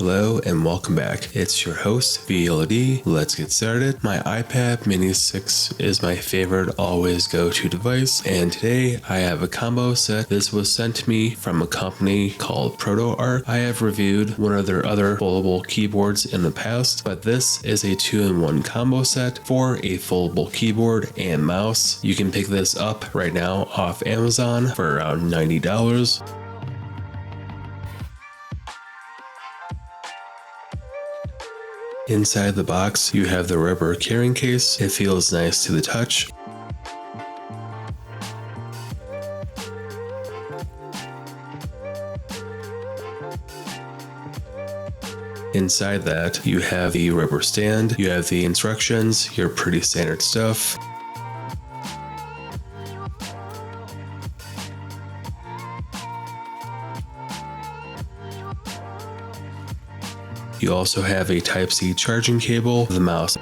Hello and welcome back. It's your host, VLD. Let's get started. My iPad Mini 6 is my favorite always go-to device, and today I have a combo set. This was sent to me from a company called PROTOARC. I have reviewed one of their other foldable keyboards in the past, but this is a 2-in-1 combo set for a foldable keyboard and mouse. You can pick this up right now off Amazon for around $90. Inside the box, you have the rubber carrying case. It feels nice to the touch. Inside that, you have the rubber stand, you have the instructions, your pretty standard stuff. You also have a Type-C charging cable, the mouse.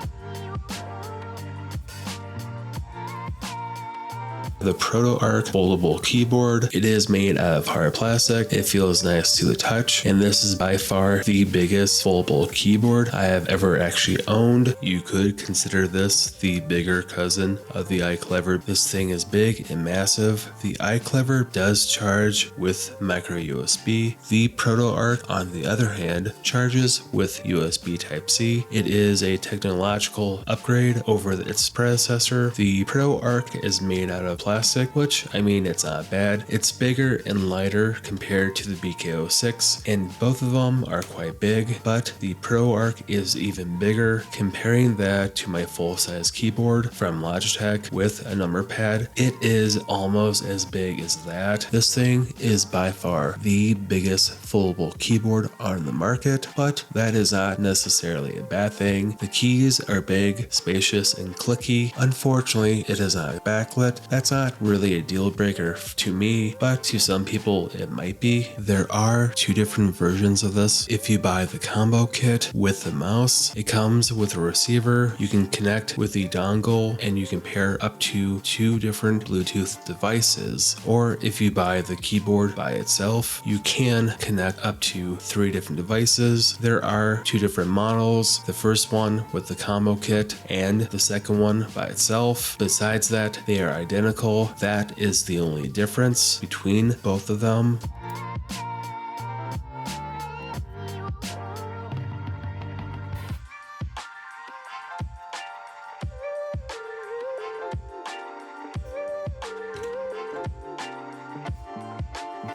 The PROTOARC foldable keyboard. It is made out of hard plastic. It feels nice to the touch, and this is by far the biggest foldable keyboard I have ever actually owned. You could consider this the bigger cousin of the iClever. This thing is big and massive. The iClever does charge with micro USB. The PROTOARC, on the other hand, charges with USB Type-C. It is a technological upgrade over its predecessor. The PROTOARC is made out of plastic, which, I mean, it's not bad. It's bigger and lighter compared to the BK06, and both of them are quite big, but the PROTOARC is even bigger. Comparing that to my full-size keyboard from Logitech with a number pad, it is almost as big as that. This thing is by far the biggest foldable keyboard on the market, but that is not necessarily a bad thing. The keys are big, spacious, and clicky. Unfortunately, it is not backlit. That's not really a deal breaker to me, but to some people it might be. There are two different versions of this. If you buy the combo kit with the mouse, it comes with a receiver. You can connect with the dongle and you can pair up to 2 different Bluetooth devices. Or if you buy the keyboard by itself, you can connect up to 3 different devices. There are 2 different models. The first one with the combo kit and the second one by itself. Besides that, they are identical. That is the only difference between both of them.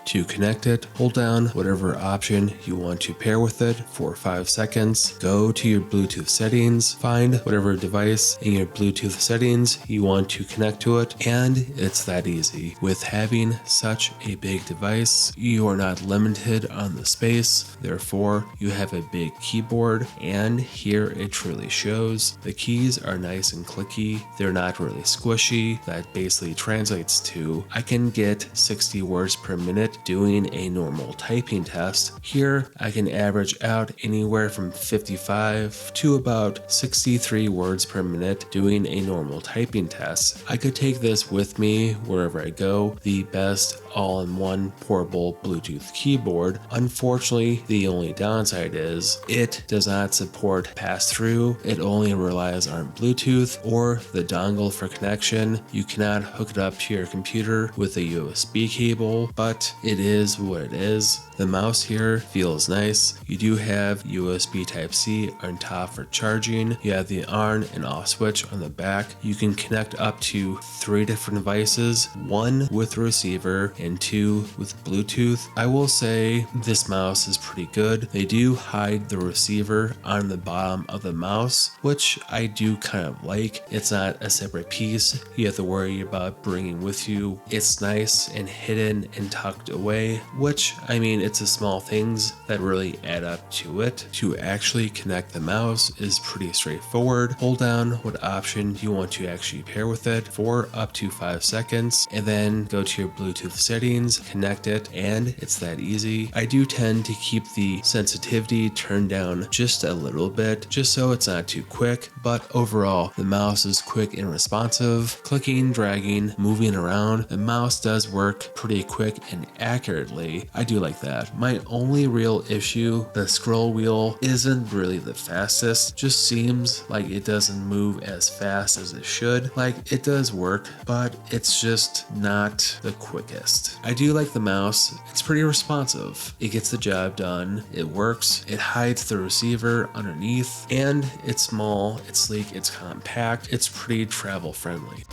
To connect it, hold down whatever option you want to pair with it for 5 seconds. Go to your Bluetooth settings, find whatever device in your Bluetooth settings you want to connect to it, and it's that easy. With having such a big device, you are not limited on the space, therefore you have a big keyboard, and here it truly shows. The keys are nice and clicky, they're not really squishy. That basically translates to I can get 60 words per minute doing a normal typing test. Here I can average out anywhere from 55 to about 63 words per minute doing a normal typing test. I could take this with me wherever I go. The best all-in-one portable Bluetooth keyboard. Unfortunately, the only downside is it does not support pass-through. It only relies on Bluetooth or the dongle for connection. You cannot hook it up to your computer with a USB cable, but it is what it is. The mouse here feels nice. You do have USB Type-C on top for charging. You have the on and off switch on the back. You can connect up to 3 different devices, 1 with a receiver and 2 with Bluetooth. I will say this mouse is pretty good. They do hide the receiver on the bottom of the mouse, which I do kind of like. It's not a separate piece you have to worry about bringing with you. It's nice and hidden and tucked away, which, I mean, it's the small things that really add up to it. To actually connect the mouse is pretty straightforward. Hold down what option you want to actually pair with it for up to 5 seconds, and then go to your Bluetooth settings, connect it, and it's that easy. I do tend to keep the sensitivity turned down just a little bit, just so it's not too quick, but overall, the mouse is quick and responsive. Clicking, dragging, moving around, the mouse does work pretty quick and accurately. I do like that. that. My only real issue, the scroll wheel isn't really the fastest, just seems like it doesn't move as fast as it should. Like, it does work, but it's just not the quickest. I do like the mouse, it's pretty responsive. It gets the job done, it works, it hides the receiver underneath, and it's small, it's sleek, it's compact, it's pretty travel friendly.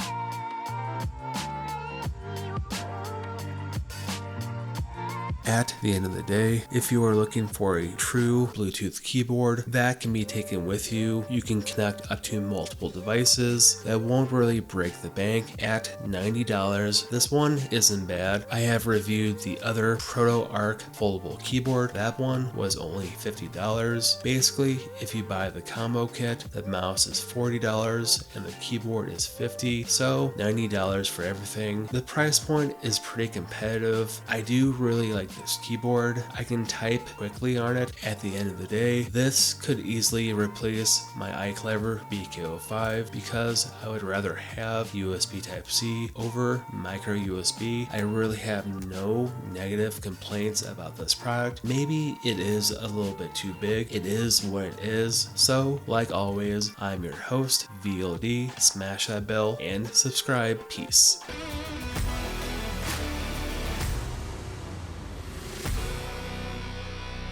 At the end of the day, if you are looking for a true Bluetooth keyboard that can be taken with you, you can connect up to multiple devices, that won't really break the bank at $90. This one isn't bad. I have reviewed the other PROTOARC foldable keyboard. That one was only $50. Basically, if you buy the combo kit, the mouse is $40 and the keyboard is $50, so $90 for everything. The price point is pretty competitive. I do really like this keyboard. I can type quickly on it. At the end of the day, this could easily replace my iClever BK05 because I would rather have USB Type-C over micro USB. I really have no negative complaints about this product. Maybe it is a little bit too big. It is what it is. So, like always, I'm your host, VLD. Smash that bell and subscribe. Peace.